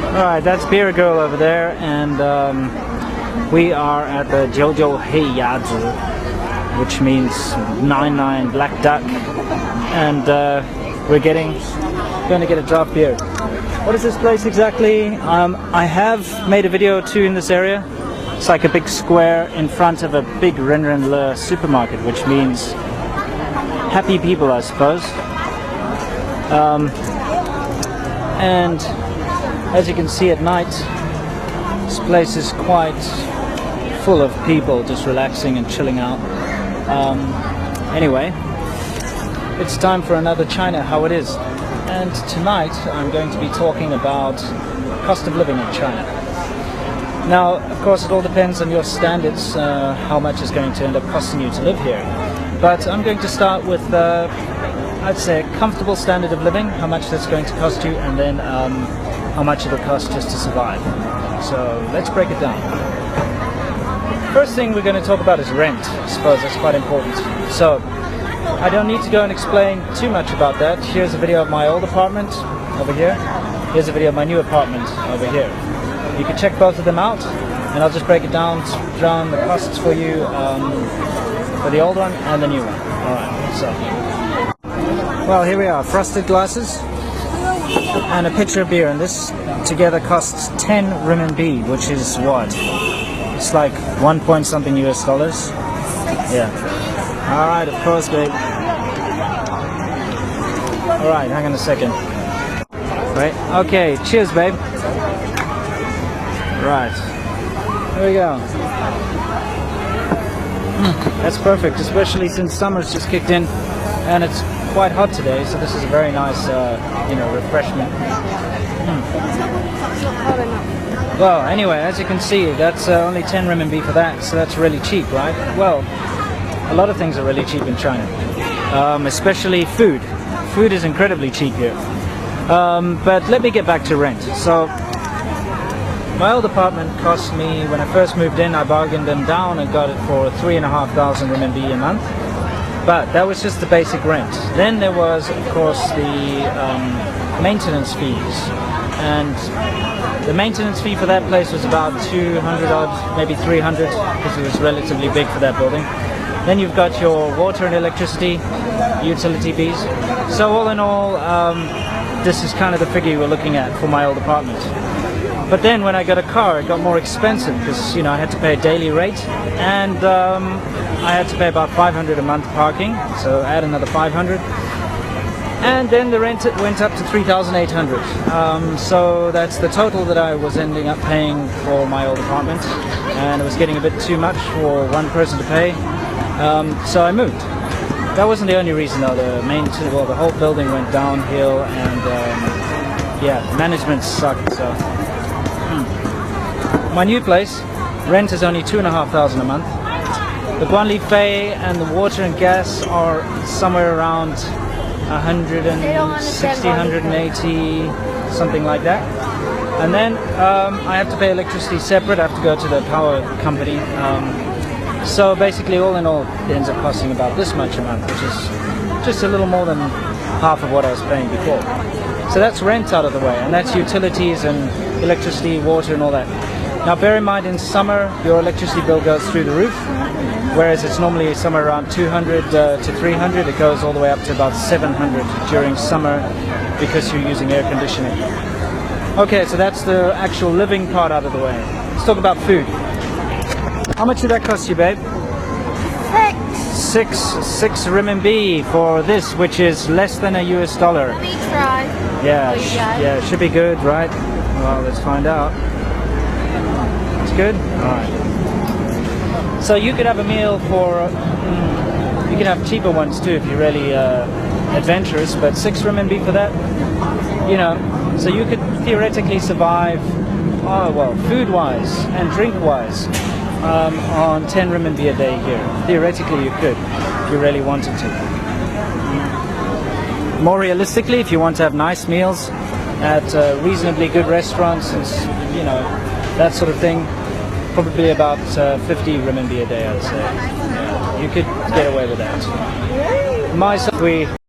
Alright, that's Beer Girl over there, and we are at the Jojo Heiyazi, which means 99 Black Duck, and we're going to get a draft beer. What is this place exactly? I have made a video too in this area. It's like a big square in front of a big Renrenle supermarket, which means happy people, I suppose. And as you can see at night, this place is quite full of people just relaxing and chilling out. Anyway, it's time for another China How It Is. And tonight I'm going to be talking about cost of living in China. Now, of course, it all depends on your standards, how much is going to end up costing you to live here. But I'm going to start with, I'd say, a comfortable standard of living, how much that's going to cost you, and then how much it'll cost just to survive. So let's break it down. First thing we're going to talk about is rent. I suppose that's quite important. So I don't need to go and explain too much about that. Here's a video of my old apartment over here. Here's a video of my new apartment over here. You can check both of them out, and I'll just break it down the costs for you for the old one and the new one. Alright, so well, here we are, frosted glasses and a pitcher of beer, and this together costs 10 RMB, which is what? It's like 1 point something US dollars. Yeah. Alright, of course, babe. Alright, hang on a second. Right, okay, cheers, babe. Right, here we go. That's perfect, especially since summer's just kicked in and it's quite hot today, so this is a very nice, refreshment. Well, anyway, as you can see, that's only 10 RMB for that, so that's really cheap, right? Well, a lot of things are really cheap in China, especially food. Food is incredibly cheap here. But let me get back to rent. So, my old apartment cost me, when I first moved in, I bargained them down and got it for 3,500 RMB a month. But that was just the basic rent. Then there was, of course, the maintenance fees. And the maintenance fee for that place was about 200 odd, maybe 300, because it was relatively big for that building. Then you've got your water and electricity, utility fees. So all in all, this is kind of the figure we're looking at for my old apartment. But then when I got a car, it got more expensive because, I had to pay a daily rate, and I had to pay about 500 a month parking, so add another 500. And then the rent went up to 3,800. So that's the total that I was ending up paying for my old apartment, and it was getting a bit too much for one person to pay. So I moved. That wasn't the only reason though. The whole building went downhill, and management sucked. So my new place, rent is only 2,500 a month. The Guanli Fei and the water and gas are somewhere around 160, 180, something like that. And then I have to pay electricity separate. I have to go to the power company. So basically, all in all, it ends up costing about this much a month, which is just a little more than half of what I was paying before. So that's rent out of the way, and that's utilities and electricity, water and all that. Now bear in mind, in summer your electricity bill goes through the roof, whereas it's normally somewhere around 200 to 300. It goes all the way up to about 700 during summer because you're using air conditioning. Okay, so that's the actual living part out of the way. Let's talk about food. How much did that cost you, babe? Six RMB for this, which is less than a US dollar. Let me try. Yeah, it should be good, right? Well, let's find out. It's good? Alright. So you could have a meal for, you can have cheaper ones too if you're really adventurous, but 6 RMB for that, so you could theoretically survive, food-wise and drink-wise, on 10 RMB a day here. Theoretically you could, if you really wanted to. More realistically, if you want to have nice meals at reasonably good restaurants and, that sort of thing, probably about 50 RMB a day, I'd say. Yeah, you could get away with that. Myself,